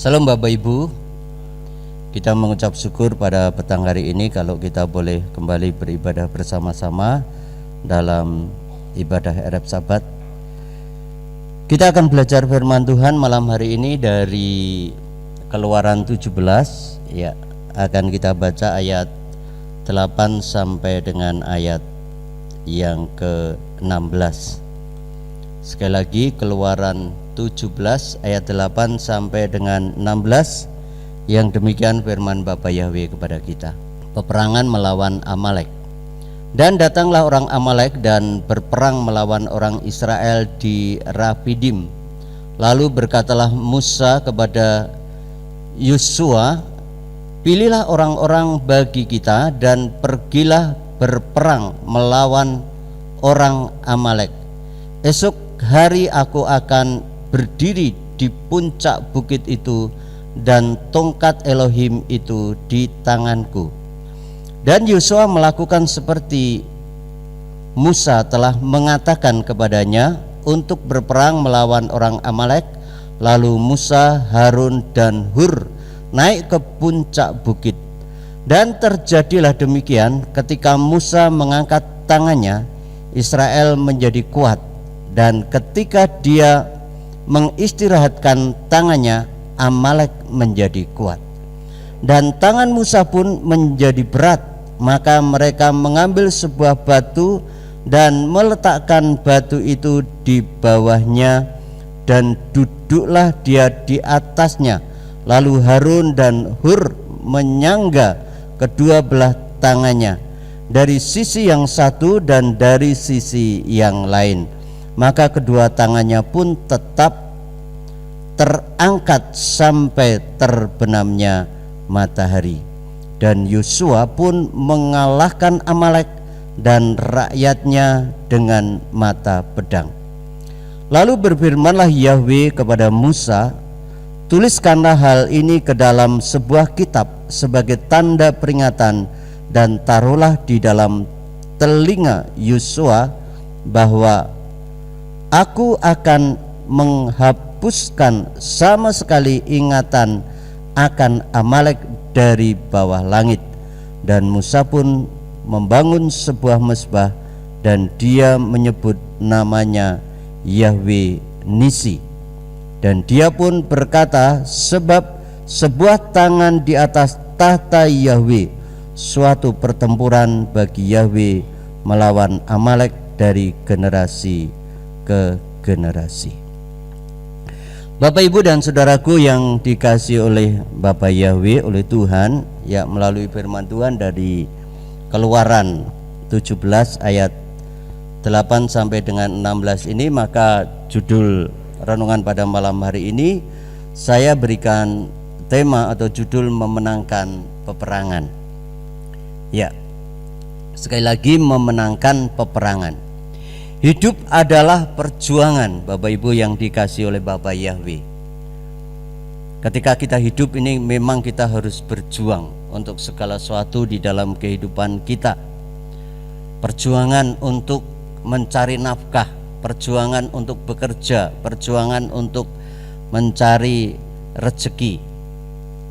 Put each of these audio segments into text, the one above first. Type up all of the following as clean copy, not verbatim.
Salam Bapak Ibu, kita mengucap syukur pada petang hari ini kalau kita boleh kembali beribadah bersama-sama dalam ibadah Ereb Sabat. Kita akan belajar firman Tuhan malam hari ini dari Keluaran 17 ya. Akan kita baca ayat 8 sampai dengan ayat yang ke-16. Sekali lagi Keluaran 17 ayat 8 sampai dengan 16. Yang demikian firman Bapa Yahweh kepada kita. Peperangan melawan Amalek. Dan datanglah orang Amalek dan berperang melawan orang Israel di Rafidim. Lalu berkatalah Musa kepada Yosua, pilihlah orang-orang bagi kita dan pergilah berperang melawan orang Amalek. Esok hari aku akan berdiri di puncak bukit itu dan tongkat Elohim itu di tanganku. Dan Yosua melakukan seperti Musa telah mengatakan kepadanya untuk berperang melawan orang Amalek. Lalu Musa, Harun dan Hur naik ke puncak bukit. Dan terjadilah demikian ketika Musa mengangkat tangannya, Israel menjadi kuat. Dan ketika dia mengistirahatkan tangannya, Amalek menjadi kuat. Dan tangan Musa pun menjadi berat. Maka mereka mengambil sebuah batu dan meletakkan batu itu di bawahnya, dan duduklah dia di atasnya. Lalu Harun dan Hur menyangga kedua belah tangannya dari sisi yang satu dan dari sisi yang lain. Maka kedua tangannya pun tetap terangkat sampai terbenamnya matahari. Dan Yosua pun mengalahkan Amalek dan rakyatnya dengan mata pedang. Lalu berfirmanlah Yahweh kepada Musa, tuliskanlah hal ini ke dalam sebuah kitab sebagai tanda peringatan, dan taruhlah di dalam telinga Yosua bahwa aku akan menghapuskan sama sekali ingatan akan Amalek dari bawah langit. Dan Musa pun membangun sebuah mezbah, dan dia menyebut namanya Yahweh Nisi. Dan dia pun berkata, sebab sebuah tangan di atas tahta Yahweh, suatu pertempuran bagi Yahweh melawan Amalek dari generasi ke generasi. Bapak, Ibu dan saudaraku yang dikasihi oleh Bapa Yahweh, oleh Tuhan, ya, melalui firman Tuhan dari Keluaran 17 ayat 8 sampai dengan 16 ini, maka judul renungan pada malam hari ini saya berikan tema atau judul memenangkan peperangan. Ya, sekali lagi memenangkan peperangan. Hidup adalah perjuangan, Bapak Ibu yang dikasihi oleh Bapa Yahweh. Ketika kita hidup ini memang kita harus berjuang untuk segala sesuatu di dalam kehidupan kita. Perjuangan untuk mencari nafkah, perjuangan untuk bekerja, perjuangan untuk mencari rezeki,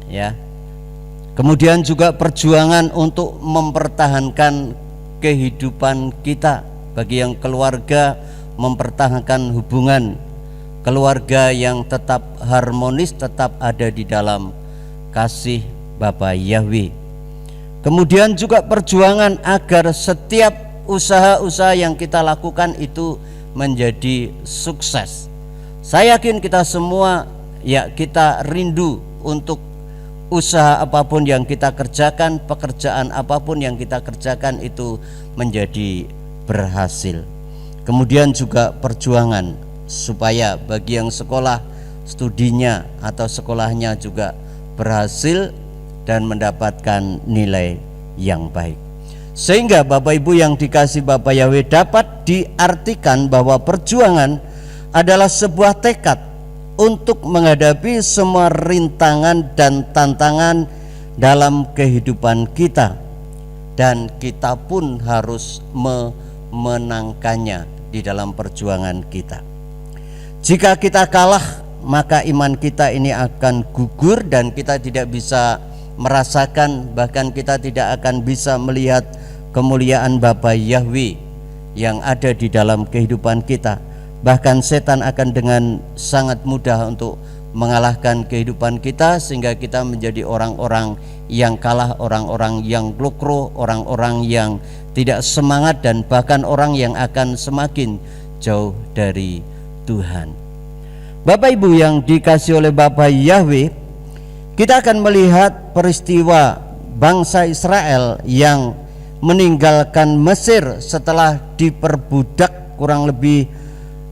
ya. Kemudian juga perjuangan untuk mempertahankan kehidupan kita. Bagi yang keluarga, mempertahankan hubungan keluarga yang tetap harmonis, tetap ada di dalam kasih Bapa Yahweh. Kemudian juga perjuangan agar setiap usaha-usaha yang kita lakukan itu menjadi sukses. Saya yakin kita semua, ya, kita rindu untuk usaha apapun yang kita kerjakan, pekerjaan apapun yang kita kerjakan itu menjadi berhasil. Kemudian juga perjuangan supaya bagi yang sekolah, studinya atau sekolahnya juga berhasil dan mendapatkan nilai yang baik. Sehingga Bapak Ibu yang dikasihi Bapa Yahweh, dapat diartikan bahwa perjuangan adalah sebuah tekad untuk menghadapi semua rintangan dan tantangan dalam kehidupan kita, dan kita pun harus memenangkannya di dalam perjuangan kita. Jika kita kalah, maka iman kita ini akan gugur dan kita tidak bisa merasakan, bahkan kita tidak akan bisa melihat kemuliaan Bapa Yahweh yang ada di dalam kehidupan kita. Bahkan setan akan dengan sangat mudah untuk mengalahkan kehidupan kita, sehingga kita menjadi orang-orang yang kalah, orang-orang yang glukro, orang-orang yang tidak semangat, dan bahkan orang yang akan semakin jauh dari Tuhan. Bapak Ibu yang dikasihi oleh Bapa Yahweh, kita akan melihat peristiwa bangsa Israel yang meninggalkan Mesir setelah diperbudak kurang lebih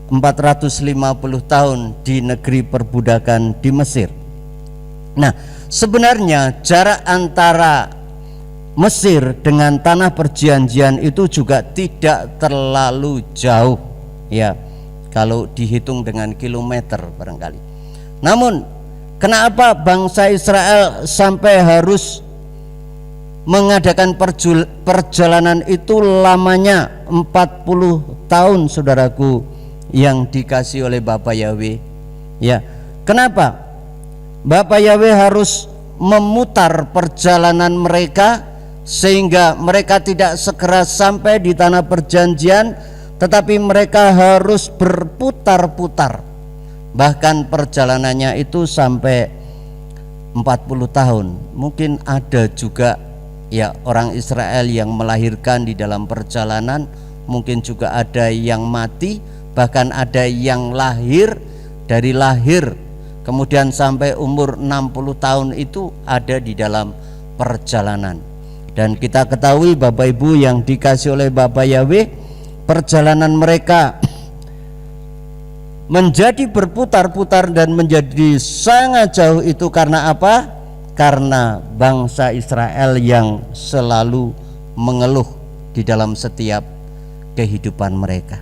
450 tahun di negeri perbudakan di Mesir. Nah, sebenarnya jarak antara Mesir dengan tanah perjanjian itu juga tidak terlalu jauh, ya, kalau dihitung dengan kilometer barangkali. Namun kenapa bangsa Israel sampai harus mengadakan perjalanan itu lamanya 40 tahun, saudaraku yang dikasihi oleh Bapa Yahweh? Ya, kenapa Bapa Yahweh harus memutar perjalanan mereka sehingga mereka tidak segera sampai di tanah perjanjian, tetapi mereka harus berputar-putar? Bahkan perjalanannya itu sampai 40 tahun. Mungkin ada juga ya orang Israel yang melahirkan di dalam perjalanan, mungkin juga ada yang mati, bahkan ada yang lahir, dari lahir kemudian sampai umur 60 tahun itu ada di dalam perjalanan. Dan kita ketahui Bapak Ibu yang dikasihi oleh Bapa Yahweh, perjalanan mereka menjadi berputar-putar dan menjadi sangat jauh itu karena apa? Karena bangsa Israel yang selalu mengeluh di dalam setiap kehidupan mereka.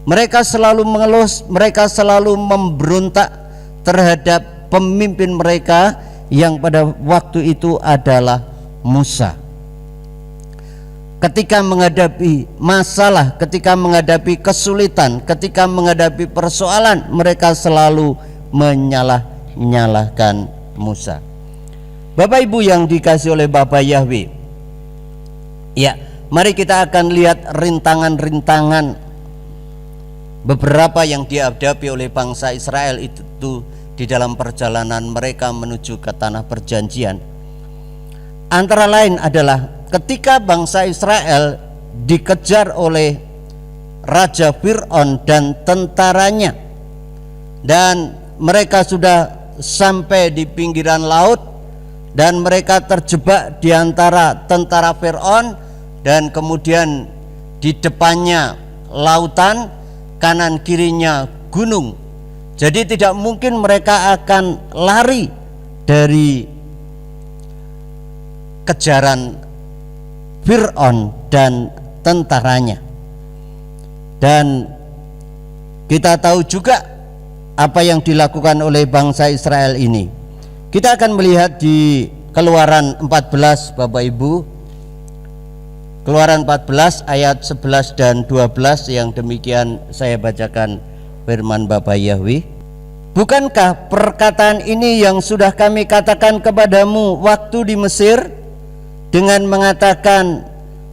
Mereka selalu mengeluh, mereka selalu memberontak terhadap pemimpin mereka yang pada waktu itu adalah Musa. Ketika menghadapi masalah, ketika menghadapi kesulitan, ketika menghadapi persoalan, mereka selalu menyalah-nyalahkan Musa. Bapak Ibu yang dikasihi oleh Bapa Yahweh, ya, mari kita akan lihat rintangan-rintangan beberapa yang dihadapi oleh bangsa Israel itu di dalam perjalanan mereka menuju ke tanah perjanjian. Antara lain adalah ketika bangsa Israel dikejar oleh Raja Fir'aun dan tentaranya, dan mereka sudah sampai di pinggiran laut, dan mereka terjebak di antara tentara Fir'aun, dan kemudian di depannya lautan, kanan kirinya gunung. Jadi tidak mungkin mereka akan lari dari kejaran Fir'aun dan tentaranya. Dan kita tahu juga apa yang dilakukan oleh bangsa Israel ini. Kita akan melihat di Keluaran 14 Bapak Ibu, Keluaran 14 ayat 11 dan 12, yang demikian saya bacakan firman Bapa Yahweh. Bukankah perkataan ini yang sudah kami katakan kepadamu waktu di Mesir, dengan mengatakan,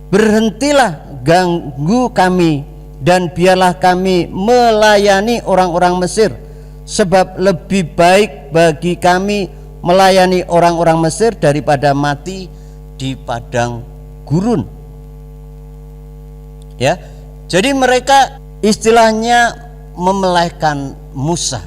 berhentilah ganggu kami dan biarlah kami melayani orang-orang Mesir, sebab lebih baik bagi kami melayani orang-orang Mesir daripada mati di padang gurun. Ya, jadi mereka istilahnya memelehkan Musa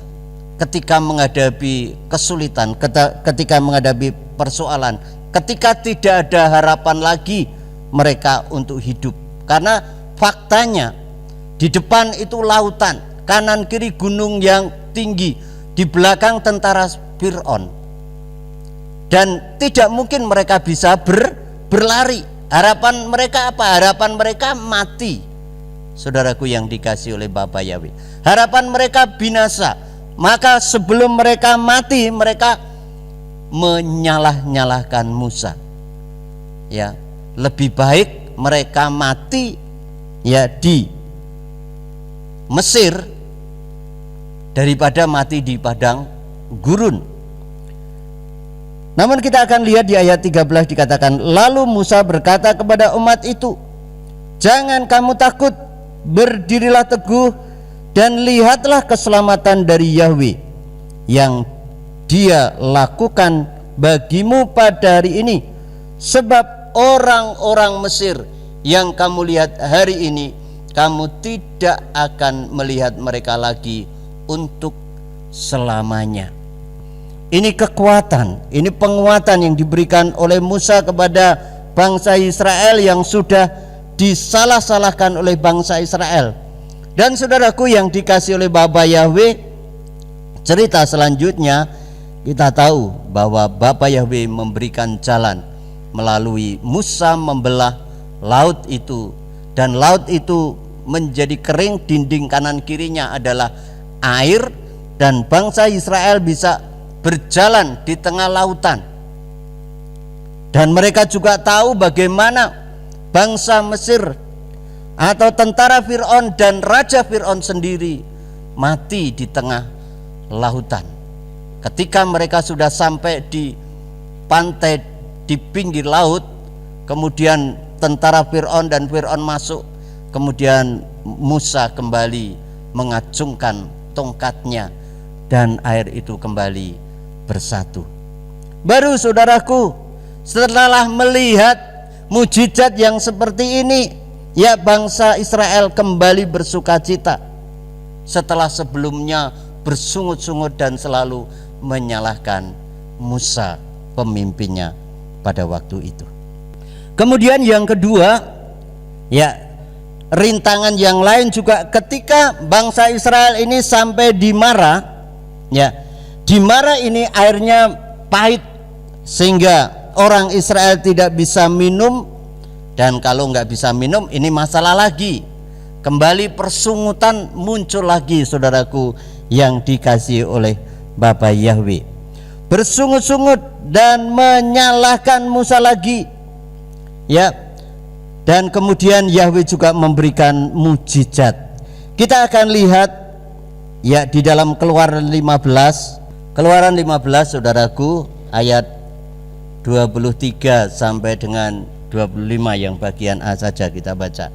ketika menghadapi kesulitan, ketika menghadapi persoalan, ketika tidak ada harapan lagi mereka untuk hidup. Karena faktanya di depan itu lautan, kanan kiri gunung yang tinggi, di belakang tentara Fir'aun, dan tidak mungkin mereka bisa berlari. Harapan mereka apa? Harapan mereka mati, saudaraku yang dikasihi oleh Bapa Yahweh. Harapan mereka binasa. Maka sebelum mereka mati, mereka menyalah-nyalahkan Musa. Ya, lebih baik mereka mati ya di Mesir daripada mati di padang gurun. Namun kita akan lihat di ayat 13 dikatakan, lalu Musa berkata kepada umat itu, jangan kamu takut, berdirilah teguh dan lihatlah keselamatan dari Yahweh yang Dia lakukan bagimu pada hari ini. Sebab orang-orang Mesir yang kamu lihat hari ini, kamu tidak akan melihat mereka lagi untuk selamanya. Ini kekuatan, ini penguatan yang diberikan oleh Musa kepada bangsa Israel yang sudah disalah-salahkan oleh bangsa Israel. Dan saudaraku yang dikasih oleh Bapa Yahweh, cerita selanjutnya kita tahu bahwa Bapa Yahweh memberikan jalan melalui Musa membelah laut itu, dan laut itu menjadi kering, dinding kanan kirinya adalah air, dan bangsa Israel bisa berjalan di tengah lautan. Dan mereka juga tahu bagaimana bangsa Mesir atau tentara Fir'aun dan Raja Fir'aun sendiri mati di tengah lautan. Ketika mereka sudah sampai di pantai di pinggir laut, kemudian tentara Fir'aun dan Fir'aun masuk, kemudian Musa kembali mengacungkan tongkatnya dan air itu kembali bersatu. Baru saudaraku, setelah melihat mujizat yang seperti ini, ya bangsa Israel kembali bersukacita setelah sebelumnya bersungut-sungut dan selalu menyalahkan Musa pemimpinnya pada waktu itu. Kemudian yang kedua, ya rintangan yang lain juga ketika bangsa Israel ini sampai di Mara, ya di Mara ini airnya pahit sehingga orang Israel tidak bisa minum, dan kalau nggak bisa minum ini masalah lagi, kembali persungutan muncul lagi saudaraku yang dikasihi oleh Bapa Yahweh, bersungut-sungut dan menyalahkan Musa lagi, ya. Dan kemudian Yahweh juga memberikan mujizat. Kita akan lihat ya di dalam Keluaran 15 saudaraku, ayat 23 sampai dengan 25 yang bagian A saja kita baca.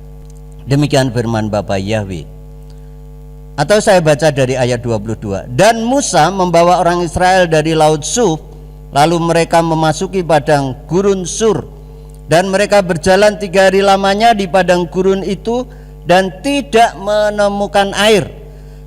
Demikian firman Bapa Yahweh. Atau saya baca dari ayat 22. Dan Musa membawa orang Israel dari laut Suf, lalu mereka memasuki padang gurun Sur, dan mereka berjalan 3 hari lamanya di padang gurun itu dan tidak menemukan air.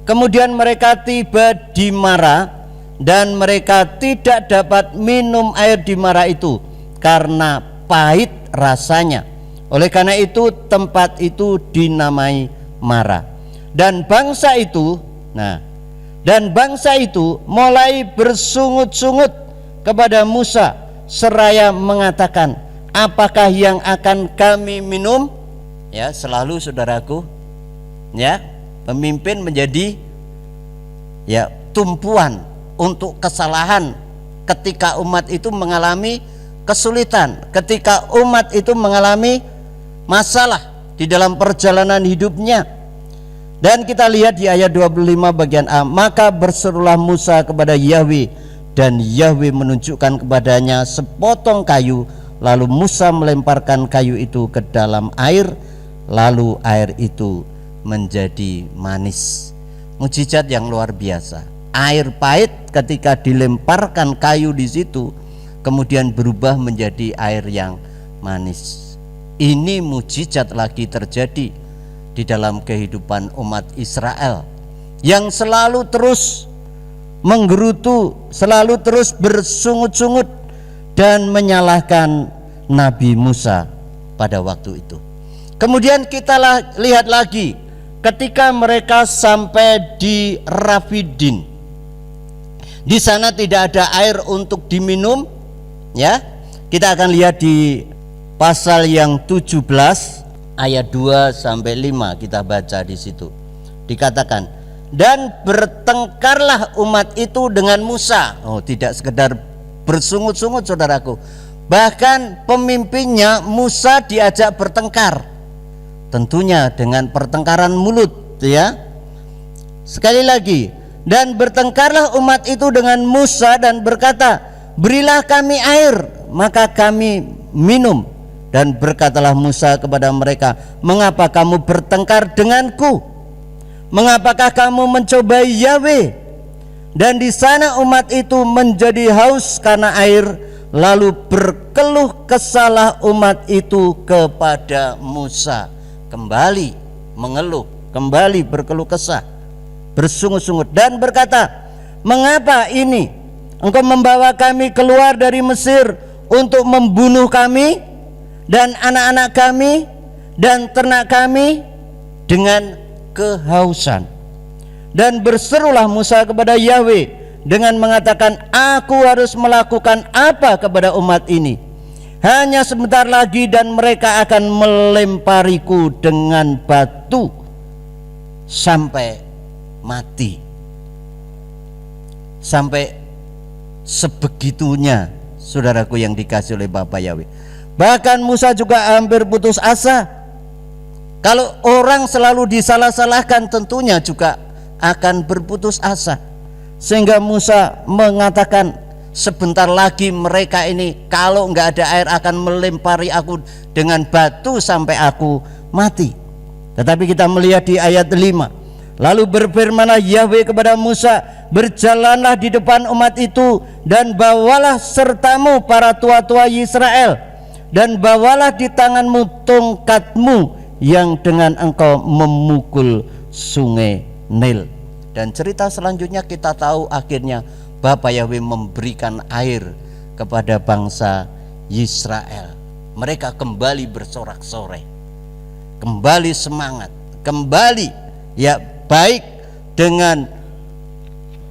Kemudian mereka tiba di Mara, dan mereka tidak dapat minum air di Mara itu karena pahit rasanya. Oleh karena itu tempat itu dinamai Mara. Dan bangsa itu mulai bersungut-sungut kepada Musa seraya mengatakan, apakah yang akan kami minum? Ya, selalu saudaraku, ya, pemimpin menjadi ya tumpuan untuk kesalahan ketika umat itu mengalami kesulitan, ketika umat itu mengalami masalah di dalam perjalanan hidupnya. Dan kita lihat di ayat 25 bagian A, maka berserulah Musa kepada Yahweh, dan Yahweh menunjukkan kepadanya sepotong kayu, lalu Musa melemparkan kayu itu ke dalam air, lalu air itu menjadi manis. Mujizat yang luar biasa. Air pahit ketika dilemparkan kayu di situ kemudian berubah menjadi air yang manis. Ini mujizat lagi terjadi di dalam kehidupan umat Israel yang selalu terus menggerutu, selalu terus bersungut-sungut dan menyalahkan Nabi Musa pada waktu itu. Kemudian kita lihat lagi ketika mereka sampai di Rafidim. Di sana tidak ada air untuk diminum, ya. Kita akan lihat di pasal yang 17 ayat 2 sampai 5, kita baca di situ. Dikatakan, dan bertengkarlah umat itu dengan Musa. Oh, tidak sekedar bersungut-sungut saudaraku, bahkan pemimpinnya Musa diajak bertengkar, tentunya dengan pertengkaran mulut, ya. Sekali lagi, Dan bertengkarlah umat itu dengan Musa dan berkata, berilah kami air, maka kami minum. Dan berkatalah Musa kepada mereka, mengapa kamu bertengkar denganku? Mengapakah kamu mencobai Yahweh? Dan di sana umat itu menjadi haus karena air, lalu berkeluh kesahlah umat itu kepada Musa. Kembali mengeluh, kembali berkeluh kesah, bersungut-sungut dan berkata, mengapa ini engkau membawa kami keluar dari Mesir untuk membunuh kami dan anak-anak kami dan ternak kami dengan kehausan? Dan berserulah Musa kepada Yahweh dengan mengatakan, aku harus melakukan apa kepada umat ini? Hanya sebentar lagi dan mereka akan melempariku dengan batu sampai mati. Sampai sebegitunya, saudaraku yang dikasih oleh Bapa Yahweh. Bahkan Musa juga hampir putus asa. Kalau orang selalu disalah-salahkan, tentunya juga akan berputus asa. Sehingga Musa mengatakan, sebentar lagi mereka ini kalau nggak ada air akan melempari aku dengan batu sampai aku mati. Tetapi kita melihat di ayat 5, lalu berfirmanlah Yahweh kepada Musa, berjalanlah di depan umat itu dan bawalah sertamu para tua-tua Israel, dan bawalah di tanganmu tongkatmu yang dengan engkau memukul sungai Nil. Dan cerita selanjutnya kita tahu akhirnya Bapa Yahweh memberikan air kepada bangsa Israel. Mereka kembali bersorak-sorai, kembali semangat, kembali ya baik dengan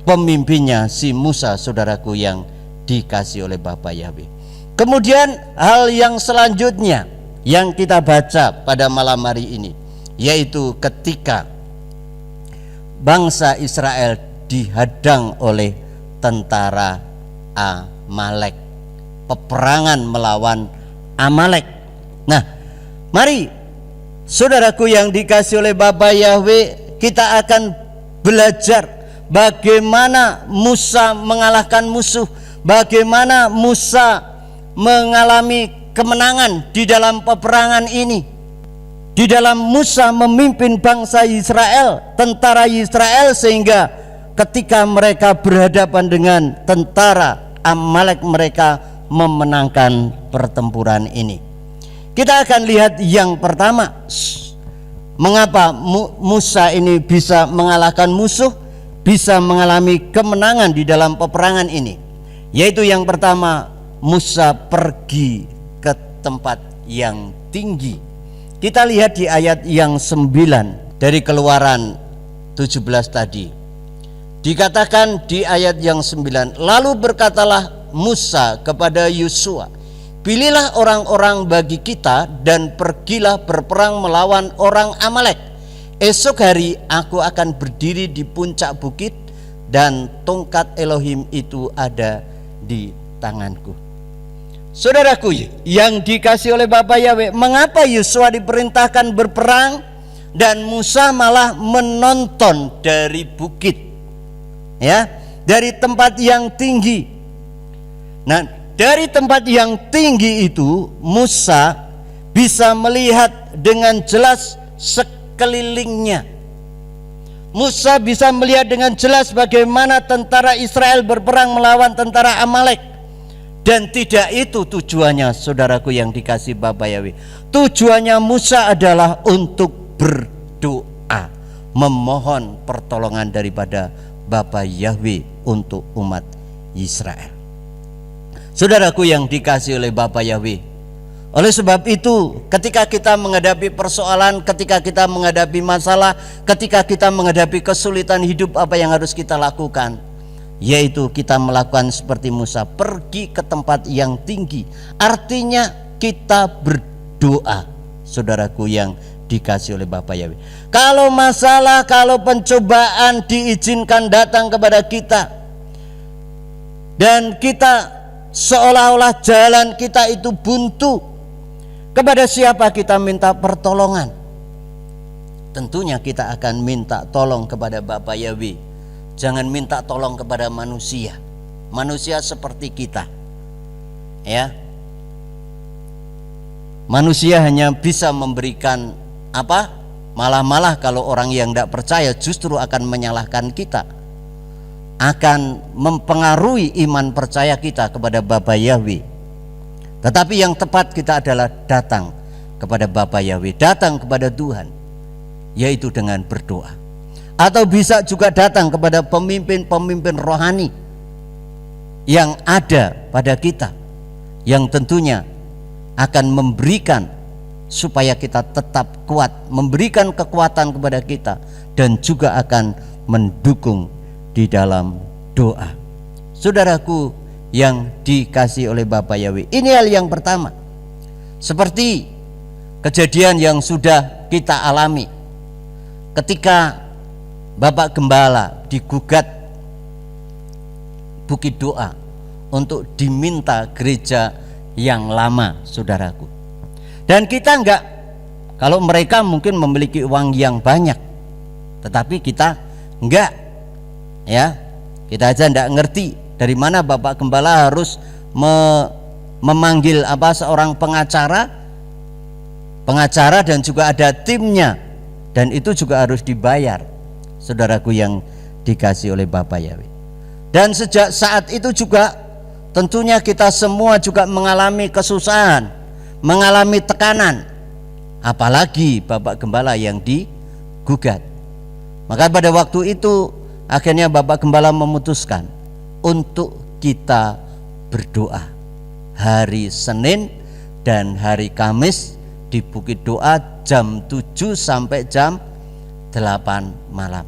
pemimpinnya si Musa, saudaraku yang dikasih oleh Bapa Yahweh. Kemudian hal yang selanjutnya yang kita baca pada malam hari ini, yaitu ketika bangsa Israel dihadang oleh tentara Amalek, peperangan melawan Amalek. Nah, mari saudaraku yang dikasih oleh Bapa Yahweh, kita akan belajar bagaimana Musa mengalahkan musuh, bagaimana Musa mengalami kemenangan di dalam peperangan ini. Di dalam Musa memimpin bangsa Israel, tentara Israel, sehingga ketika mereka berhadapan dengan tentara Amalek, mereka memenangkan pertempuran ini. Kita akan lihat yang pertama, mengapa Musa ini bisa mengalahkan musuh, bisa mengalami kemenangan di dalam peperangan ini. Yaitu yang pertama, Musa pergi ke tempat yang tinggi. Kita lihat di ayat yang 9 dari Keluaran 17 tadi. Dikatakan di ayat yang 9, lalu berkatalah Musa kepada Yosua, pilihlah orang-orang bagi kita dan pergilah berperang melawan orang Amalek. Esok hari aku akan berdiri di puncak bukit dan tongkat Elohim itu ada di tanganku. Saudaraku yang dikasih oleh Bapa Yahweh, mengapa Yosua diperintahkan berperang dan Musa malah menonton dari bukit, ya, dari tempat yang tinggi. Nah, dari tempat yang tinggi itu Musa bisa melihat dengan jelas sekelilingnya. Musa bisa melihat dengan jelas bagaimana tentara Israel berperang melawan tentara Amalek. Dan tidak itu tujuannya, saudaraku yang dikasih Bapa Yahweh. Tujuannya Musa adalah untuk berdoa, memohon pertolongan daripada Bapa Yahweh untuk umat Israel. Saudaraku yang dikasih oleh Bapa Yahweh, oleh sebab itu ketika kita menghadapi persoalan, ketika kita menghadapi masalah, ketika kita menghadapi kesulitan hidup, apa yang harus kita lakukan? Yaitu kita melakukan seperti Musa, pergi ke tempat yang tinggi. Artinya kita berdoa, saudaraku yang dikasih oleh Bapa Yahweh. Kalau masalah, kalau pencobaan diizinkan datang kepada kita, dan kita seolah-olah jalan kita itu buntu, kepada siapa kita minta pertolongan? Tentunya kita akan minta tolong kepada Bapa Yahweh. Jangan minta tolong kepada manusia. Manusia seperti kita. Ya. Manusia hanya bisa memberikan apa? Malah kalau orang yang tidak percaya justru akan menyalahkan kita. Akan mempengaruhi iman percaya kita kepada Bapa Yahweh. Tetapi yang tepat kita adalah datang kepada Bapa Yahweh, datang kepada Tuhan, yaitu dengan berdoa. Atau bisa juga datang kepada pemimpin-pemimpin rohani yang ada pada kita, yang tentunya akan memberikan supaya kita tetap kuat, memberikan kekuatan kepada kita, dan juga akan mendukung di dalam doa. Saudaraku yang dikasihi oleh Bapa Yahweh, ini hal yang pertama. Seperti kejadian yang sudah kita alami ketika Bapak Gembala digugat Bukit Doa untuk diminta gereja yang lama, saudaraku. Dan kita enggak, kalau mereka mungkin memiliki uang yang banyak, tetapi kita enggak, ya. Kita aja enggak ngerti dari mana Bapak Gembala harus memanggil seorang pengacara dan juga ada timnya, dan itu juga harus dibayar, saudaraku yang dikasihi oleh Bapa Yahweh. Dan sejak saat itu juga tentunya kita semua juga mengalami kesusahan, mengalami tekanan, apalagi Bapak Gembala yang digugat. Maka pada waktu itu akhirnya Bapak Gembala memutuskan untuk kita berdoa hari Senin dan hari Kamis di Bukit Doa jam 7 sampai jam 8 malam,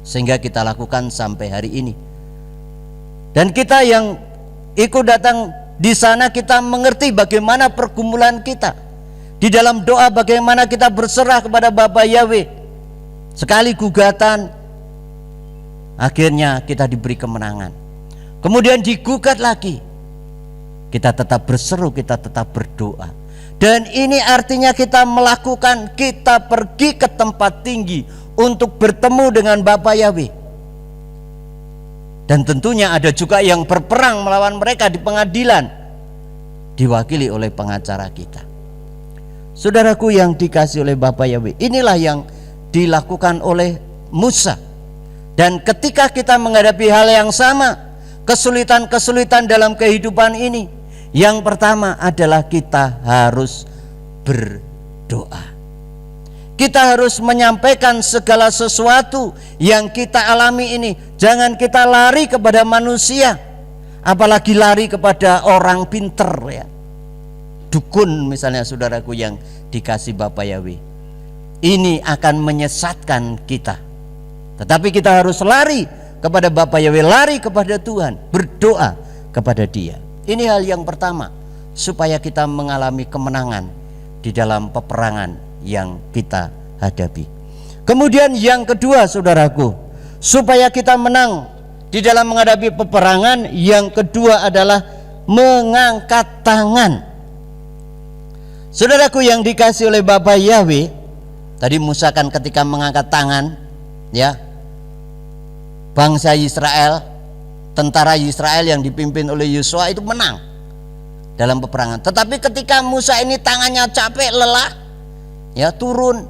sehingga kita lakukan sampai hari ini. Dan kita yang ikut datang di sana, kita mengerti bagaimana pergumulan kita di dalam doa, bagaimana kita berserah kepada Bapa Yahweh. Sekali gugatan, akhirnya kita diberi kemenangan. Kemudian digugat lagi, kita tetap berseru, kita tetap berdoa. Dan ini artinya kita melakukan, kita pergi ke tempat tinggi untuk bertemu dengan Bapa Yahweh. Dan tentunya ada juga yang berperang melawan mereka di pengadilan, diwakili oleh pengacara kita. Saudaraku yang dikasihi oleh Bapa Yahweh, inilah yang dilakukan oleh Musa. Dan ketika kita menghadapi hal yang sama, kesulitan-kesulitan dalam kehidupan ini, yang pertama adalah kita harus berdoa. Kita harus menyampaikan segala sesuatu yang kita alami ini. Jangan kita lari kepada manusia, apalagi lari kepada orang pinter, ya. Dukun misalnya, saudaraku yang dikasih Bapa Yahweh. Ini akan menyesatkan kita. Tetapi kita harus lari kepada Bapa Yahweh, lari kepada Tuhan, berdoa kepada Dia. Ini hal yang pertama, supaya kita mengalami kemenangan di dalam peperangan yang kita hadapi. Kemudian yang kedua, saudaraku, supaya kita menang di dalam menghadapi peperangan, yang kedua adalah mengangkat tangan. Saudaraku yang dikasihi oleh Bapa Yahweh, tadi Musa kan ketika mengangkat tangan, ya, bangsa Israel, tentara Israel yang dipimpin oleh Yosua itu menang dalam peperangan. Tetapi ketika Musa ini tangannya capek, lelah, ya, turun,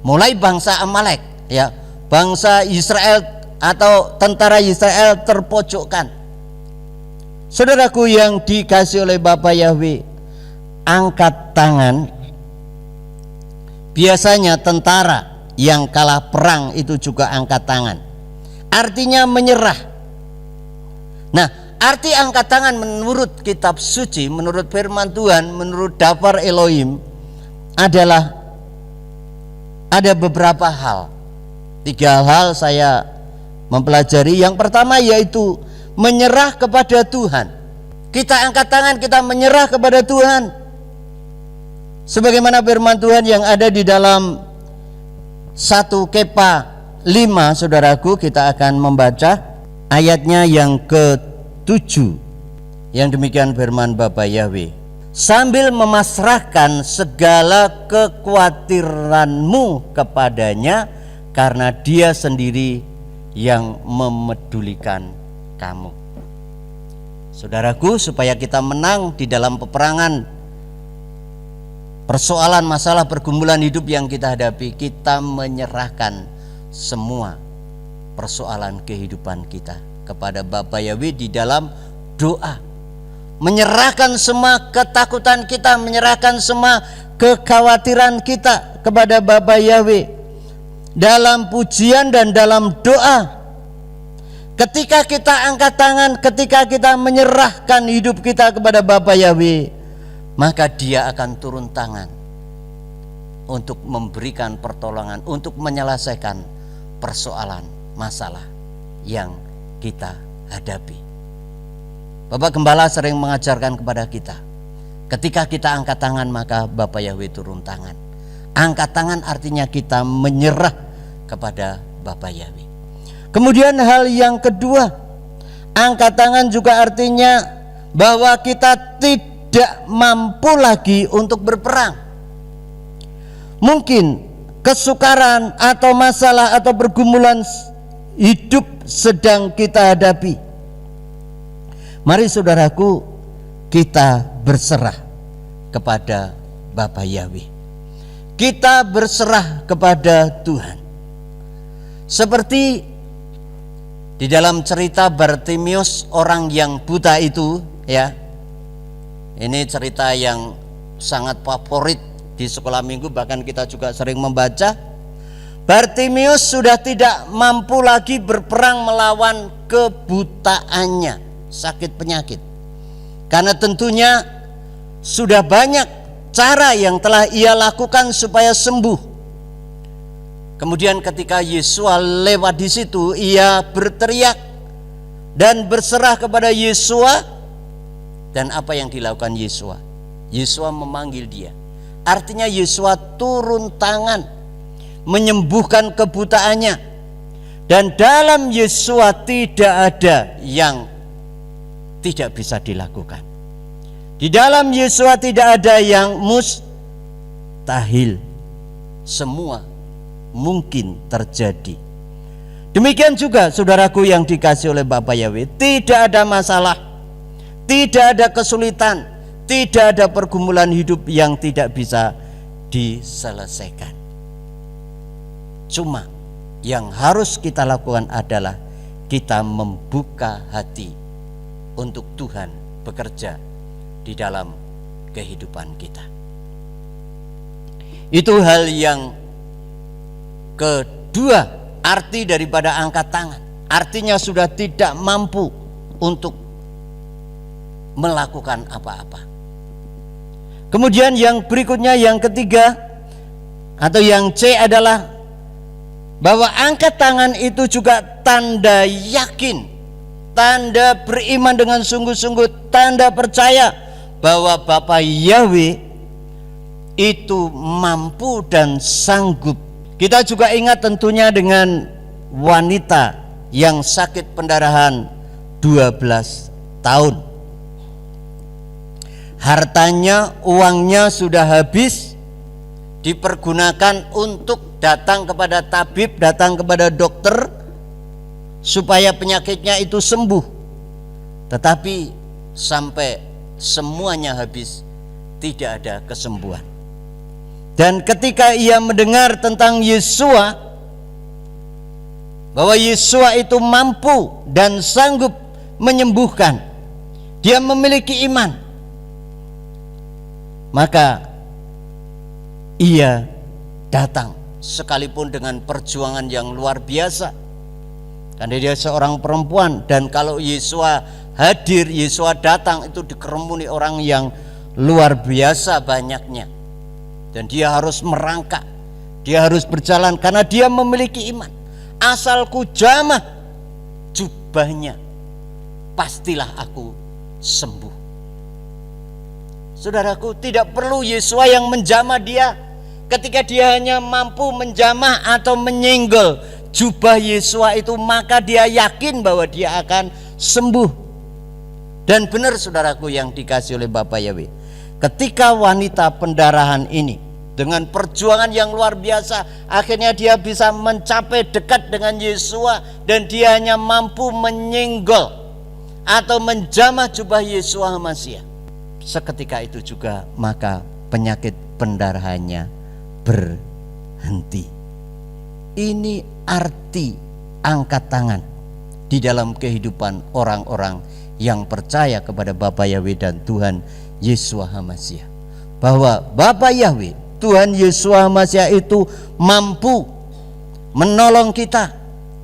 mulai bangsa Amalek, ya, bangsa Israel atau tentara Israel terpojokkan. Saudaraku yang dikasihi oleh Bapa Yahweh, angkat tangan. Biasanya tentara yang kalah perang itu juga angkat tangan, artinya menyerah. Nah, arti angkat tangan menurut kitab suci, menurut firman Tuhan, menurut Dafar Elohim adalah ada beberapa hal. 3 hal saya mempelajari. Yang pertama yaitu menyerah kepada Tuhan. Kita angkat tangan, kita menyerah kepada Tuhan. Sebagaimana firman Tuhan yang ada di dalam 1 Kepa 5, saudaraku, kita akan membaca ayatnya yang ke-7. Yang demikian firman Bapa Yahweh, sambil memasrahkan segala kekhawatiranmu kepadanya, karena Dia sendiri yang memedulikan kamu. Saudaraku, supaya kita menang di dalam peperangan, persoalan, masalah, pergumulan hidup yang kita hadapi, kita menyerahkan semua persoalan kehidupan kita kepada Bapa Yahweh di dalam doa. Menyerahkan semua ketakutan kita, menyerahkan semua kekhawatiran kita kepada Bapa Yahweh dalam pujian dan dalam doa. Ketika kita angkat tangan, ketika kita menyerahkan hidup kita kepada Bapa Yahweh, maka Dia akan turun tangan untuk memberikan pertolongan, untuk menyelesaikan persoalan, masalah yang kita hadapi. Bapak Gembala sering mengajarkan kepada kita, ketika kita angkat tangan maka Bapa Yahweh turun tangan. Angkat tangan artinya kita menyerah kepada Bapa Yahweh. Kemudian hal yang kedua, angkat tangan juga artinya bahwa kita tidak mampu lagi untuk berperang. Mungkin kesukaran atau masalah atau pergumulan hidup sedang kita hadapi. Mari saudaraku, kita berserah kepada Bapa Yahweh. Kita berserah kepada Tuhan. Seperti di dalam cerita Bartimius, orang yang buta itu, ya. Ini cerita yang sangat favorit di sekolah minggu, bahkan kita juga sering membaca. Bartimius sudah tidak mampu lagi berperang melawan kebutaannya, sakit penyakit. Karena tentunya sudah banyak cara yang telah ia lakukan supaya sembuh. Kemudian ketika Yesua lewat di situ, ia berteriak dan berserah kepada Yesua. Dan apa yang dilakukan Yesua? Yesua memanggil dia. Artinya Yesua turun tangan menyembuhkan kebutaannya. Dan dalam Yesua tidak ada yang tidak bisa dilakukan. Di dalam Yesua tidak ada yang mustahil. Semua mungkin terjadi. Demikian juga saudaraku yang dikasihi oleh Bapa Yahweh, tidak ada masalah, tidak ada kesulitan, tidak ada pergumulan hidup yang tidak bisa diselesaikan. Cuma yang harus kita lakukan adalah kita membuka hati untuk Tuhan bekerja di dalam kehidupan kita. Itu hal yang kedua, arti daripada angkat tangan. Artinya sudah tidak mampu untuk melakukan apa-apa. Kemudian yang berikutnya, yang ketiga atau yang C adalah bahwa angkat tangan itu juga tanda yakin, tanda beriman dengan sungguh-sungguh, tanda percaya bahwa Bapa Yahweh itu mampu dan sanggup. Kita juga ingat tentunya dengan wanita yang sakit pendarahan 12 tahun. Hartanya, uangnya sudah habis, dipergunakan untuk datang kepada tabib, datang kepada dokter supaya penyakitnya itu sembuh. Tetapi sampai semuanya habis, tidak ada kesembuhan. Dan ketika ia mendengar tentang Yesua, bahwa Yesua itu mampu dan sanggup menyembuhkan, dia memiliki iman, maka ia datang sekalipun dengan perjuangan yang luar biasa. Karena dia seorang perempuan, dan kalau Yesua hadir, Yesua datang, itu dikerumuni orang yang luar biasa banyaknya. Dan dia harus merangkak, dia harus berjalan karena dia memiliki iman. Asalku jamah jubahnya, pastilah aku sembuh. Saudaraku, tidak perlu Yesua yang menjamah dia. Ketika dia hanya mampu menjamah atau menyenggol jubah Yesua itu, maka dia yakin bahwa dia akan sembuh. Dan benar saudaraku yang dikasihi oleh Bapa Yahweh, ketika wanita pendarahan ini dengan perjuangan yang luar biasa, akhirnya dia bisa mencapai dekat dengan Yesua, dan dia hanya mampu menyenggol atau menjamah jubah Yesua HaMashiach. Seketika itu juga maka penyakit pendarahannya berhenti. Ini arti angkat tangan di dalam kehidupan orang-orang yang percaya kepada Bapa Yahweh dan Tuhan Yesua HaMashiach, bahwa Bapa Yahweh Tuhan Yesua HaMashiach itu mampu menolong kita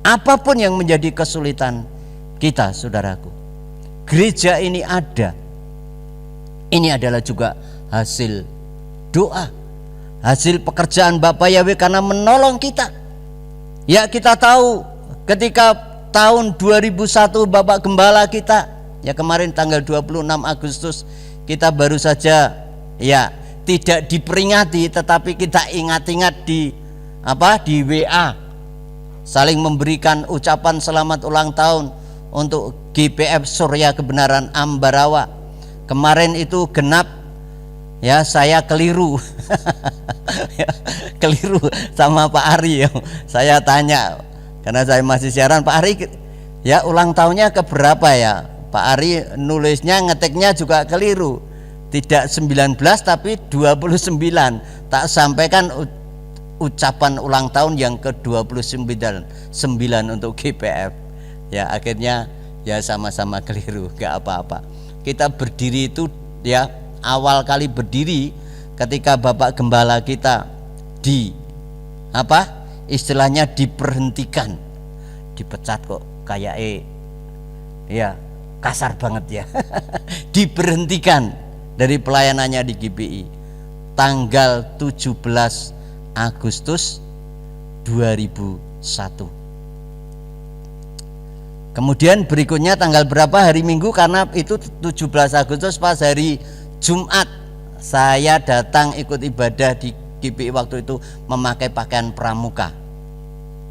apapun yang menjadi kesulitan kita, saudaraku. Gereja ini ada. Ini adalah juga hasil doa, hasil pekerjaan Bapa Yahweh karena menolong kita. Ya, kita tahu ketika tahun 2001 Bapak Gembala kita, ya kemarin tanggal 26 Agustus, kita baru saja ya tidak diperingati, tetapi kita ingat-ingat di WA, saling memberikan ucapan selamat ulang tahun untuk GPF Surya Kebenaran Ambarawa. Kemarin itu genap, ya saya keliru keliru sama Pak Ari. Saya tanya, karena saya masih siaran, Pak Ari ya ulang tahunnya keberapa ya? Pak Ari nulisnya, ngetiknya juga keliru, tidak 19 tapi 29. Tak sampaikan ucapan ulang tahun yang ke-29 untuk GPF. Ya akhirnya ya sama-sama keliru, gak apa-apa. Kita berdiri itu ya, awal kali berdiri ketika Bapak Gembala kita istilahnya diberhentikan, dipecat kok kayak ya kasar banget ya diberhentikan dari pelayanannya di GBI tanggal 17 Agustus 2001. Kemudian berikutnya tanggal berapa, hari Minggu, karena itu 17 Agustus pas hari Jumat, saya datang ikut ibadah di GBI waktu itu memakai pakaian pramuka,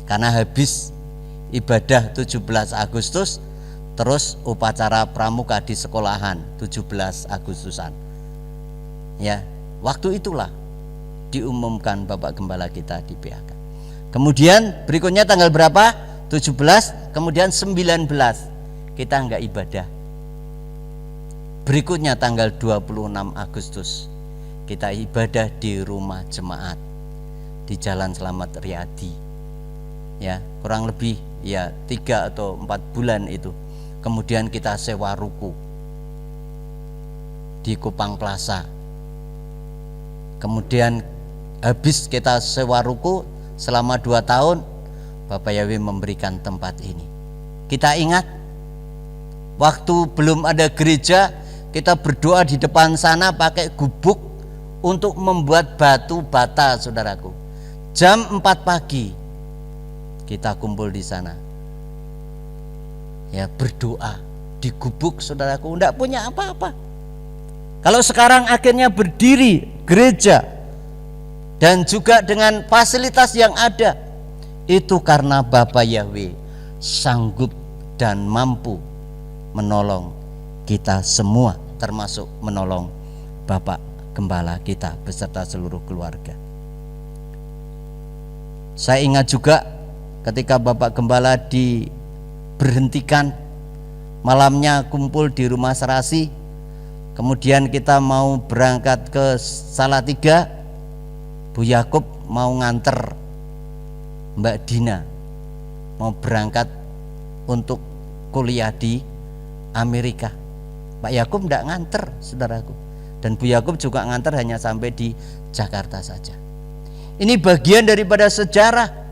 karena habis ibadah 17 Agustus terus upacara pramuka di sekolahan 17 Agustusan. Ya, waktu itulah diumumkan Bapak Gembala kita di PHK. Kemudian berikutnya tanggal berapa? 17, kemudian 19 kita enggak ibadah. Berikutnya tanggal 26 Agustus kita ibadah di rumah jemaat di Jalan Selamat Riyadi. Ya, kurang lebih ya 3 atau 4 bulan itu. Kemudian kita sewa ruko di Kupang Plaza. Kemudian habis kita sewa ruko selama 2 tahun, Bapak Yahweh memberikan tempat ini. Kita ingat waktu belum ada gereja, kita berdoa di depan sana pakai gubuk untuk membuat batu bata, saudaraku. Jam 4 pagi kita kumpul di sana. Ya, berdoa di gubuk, saudaraku, enggak punya apa-apa. Kalau sekarang akhirnya berdiri gereja dan juga dengan fasilitas yang ada, itu karena Bapa Yahweh sanggup dan mampu menolong kita semua, termasuk menolong Bapak Gembala kita beserta seluruh keluarga. Saya ingat juga ketika Bapak Gembala diberhentikan, malamnya kumpul di rumah Serasi, kemudian kita mau berangkat ke Salatiga, Bu Yakub mau nganter Mbak Dina, mau berangkat untuk kuliah di Amerika. Pak Yakub tidak nganter, saudaraku, dan Bu Yakub juga nganter hanya sampai di Jakarta saja. Ini bagian daripada sejarah.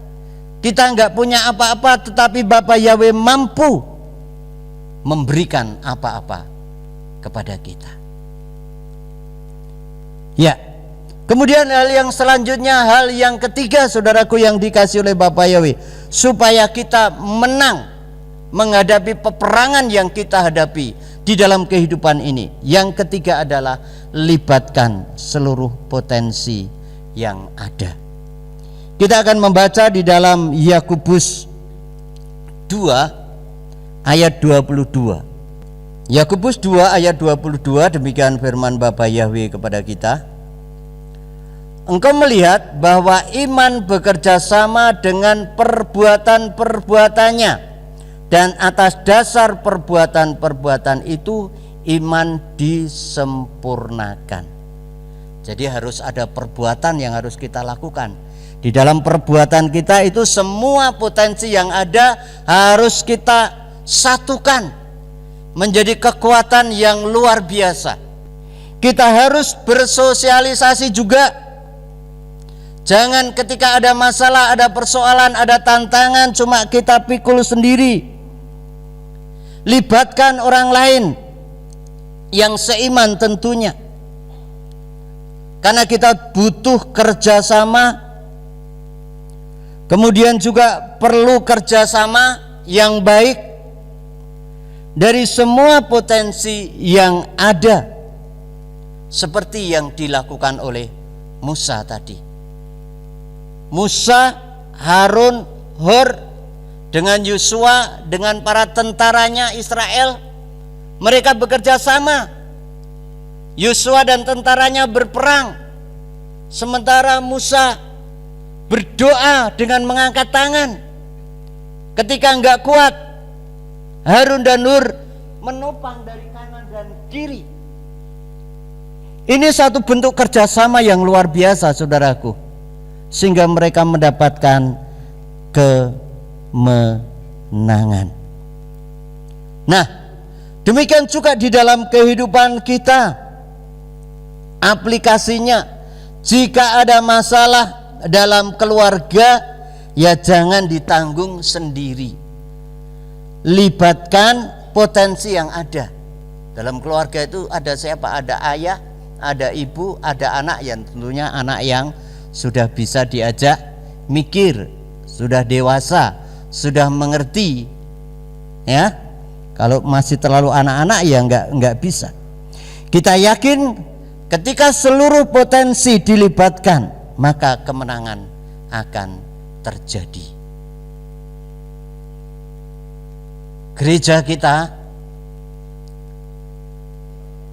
Kita nggak punya apa-apa, tetapi Bapa Yahweh mampu memberikan apa-apa kepada kita. Ya, kemudian hal yang selanjutnya, hal yang ketiga, saudaraku yang dikasih oleh Bapa Yahweh, supaya kita menang menghadapi peperangan yang kita hadapi di dalam kehidupan ini. Yang ketiga adalah libatkan seluruh potensi yang ada. Kita akan membaca di dalam Yakobus 2 ayat 22. Yakobus 2 ayat 22, demikian firman Bapa Yahweh kepada kita. engkau melihat bahwa iman bekerja sama dengan perbuatan-perbuatannya, dan atas dasar perbuatan-perbuatan itu iman disempurnakan. Jadi harus ada perbuatan yang harus kita lakukan. Di dalam perbuatan kita itu semua potensi yang ada harus kita satukan menjadi kekuatan yang luar biasa. Kita harus bersosialisasi juga. Jangan ketika ada masalah, ada persoalan, ada tantangan cuma kita pikul sendiri. Libatkan orang lain yang seiman tentunya. Karena kita butuh kerjasama. Kemudian juga perlu kerjasama yang baik dari semua potensi yang ada, seperti yang dilakukan oleh Musa tadi. Musa, Harun, Hur, dengan Yosua, dengan para tentaranya Israel, mereka bekerja sama. Yosua dan tentaranya berperang, sementara Musa berdoa dengan mengangkat tangan. Ketika enggak kuat, Harun dan Hur menopang dari kanan dan kiri. Ini satu bentuk kerjasama yang luar biasa, saudaraku, sehingga mereka mendapatkan kemenangan. Nah, demikian juga di dalam kehidupan kita. Aplikasinya, jika ada masalah dalam keluarga, ya jangan ditanggung sendiri. Libatkan potensi yang ada. Dalam keluarga itu ada siapa? Ada ayah, ada ibu, ada anak, yang tentunya anak yang sudah bisa diajak mikir, sudah dewasa, sudah mengerti. Ya, kalau masih terlalu anak-anak ya enggak bisa. Kita yakin ketika seluruh potensi dilibatkan, maka kemenangan akan terjadi. Gereja kita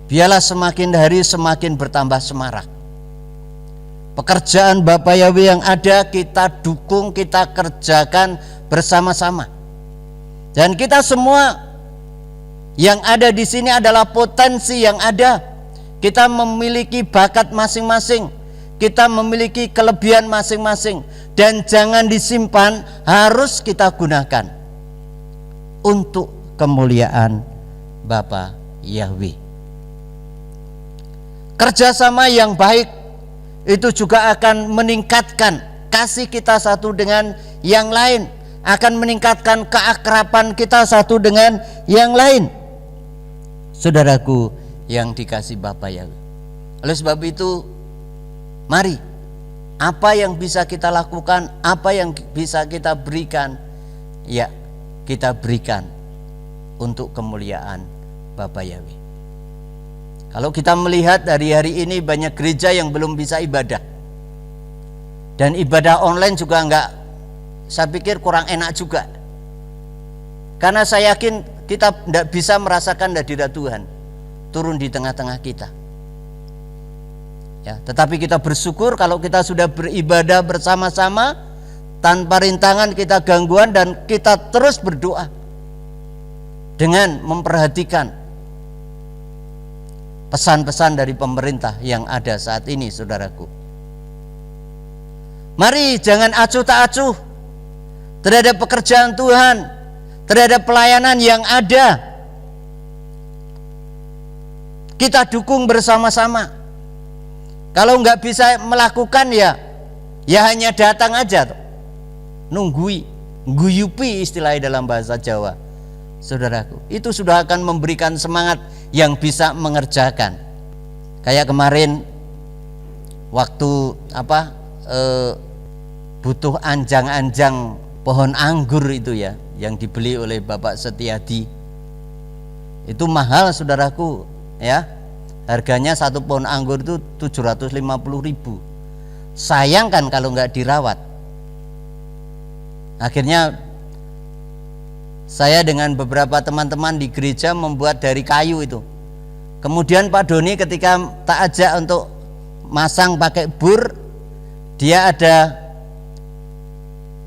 biarlah semakin hari semakin bertambah semarak. Pekerjaan Bapak Yahweh yang ada kita dukung, kita kerjakan bersama-sama. Dan kita semua yang ada di sini adalah potensi yang ada. Kita memiliki bakat masing-masing, kita memiliki kelebihan masing-masing, dan jangan disimpan, harus kita gunakan untuk kemuliaan Bapa Yahweh. Kerjasama yang baik itu juga akan meningkatkan kasih kita satu dengan yang lain, akan meningkatkan keakraban kita satu dengan yang lain. Saudaraku yang dikasih Bapa Yahweh, oleh sebab itu, mari, apa yang bisa kita lakukan, apa yang bisa kita berikan, ya kita berikan untuk kemuliaan Bapa Yahweh. Kalau kita melihat dari hari ini banyak gereja yang belum bisa ibadah, dan ibadah online juga enggak, saya pikir kurang enak juga, karena saya yakin kita tidak bisa merasakan hadirat Tuhan turun di tengah-tengah kita. Ya, tetapi kita bersyukur kalau kita sudah beribadah bersama-sama tanpa rintangan, kita gangguan, dan kita terus berdoa dengan memperhatikan pesan-pesan dari pemerintah yang ada saat ini, saudaraku. Mari jangan acuh tak acuh terhadap pekerjaan Tuhan, terhadap pelayanan yang ada. Kita dukung bersama-sama. Kalau nggak bisa melakukan, ya hanya datang aja, nunggui, guyupi istilahnya dalam bahasa Jawa, saudaraku. Itu sudah akan memberikan semangat yang bisa mengerjakan. Kayak kemarin waktu butuh anjang-anjang pohon anggur itu ya, yang dibeli oleh Bapak Setiadi. Itu mahal, saudaraku, ya. Harganya satu pohon anggur itu 750.000. Sayang kan kalau nggak dirawat. Akhirnya saya dengan beberapa teman-teman di gereja membuat dari kayu itu. Kemudian Pak Doni ketika tak ajak untuk masang pakai bur, dia ada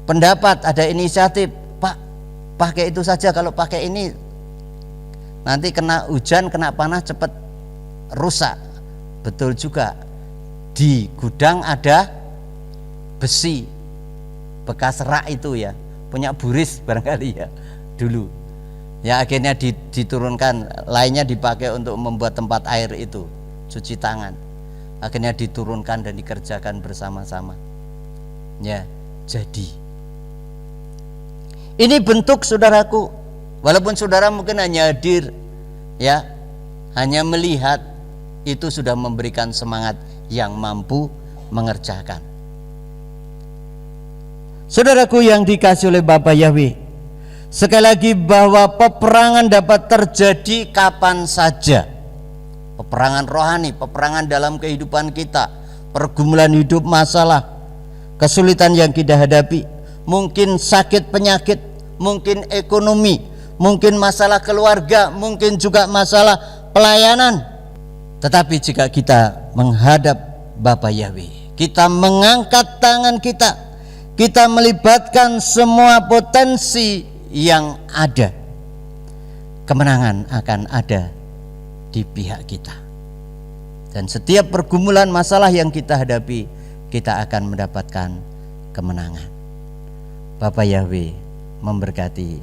pendapat, ada inisiatif, Pak, pakai itu saja, kalau pakai ini nanti kena hujan, kena panas cepat rusak. Betul juga, di gudang ada besi bekas rak itu ya, punya Buris barangkali ya dulu ya, akhirnya diturunkan, lainnya dipakai untuk membuat tempat air itu, cuci tangan, akhirnya diturunkan dan dikerjakan bersama-sama ya. Jadi ini bentuk, saudaraku, walaupun saudara mungkin hanya hadir ya, hanya melihat, itu sudah memberikan semangat yang mampu mengerjakan. Saudaraku yang dikasih oleh Bapa Yahweh, sekali lagi bahwa peperangan dapat terjadi kapan saja. Peperangan rohani, peperangan dalam kehidupan kita, pergumulan hidup, masalah, kesulitan yang kita hadapi, mungkin sakit penyakit, mungkin ekonomi, mungkin masalah keluarga, mungkin juga masalah pelayanan. Tetapi jika kita menghadap Bapa Yahweh, kita mengangkat tangan kita melibatkan semua potensi yang ada, kemenangan akan ada di pihak kita. Dan setiap pergumulan masalah yang kita hadapi, kita akan mendapatkan kemenangan. Bapa Yahweh memberkati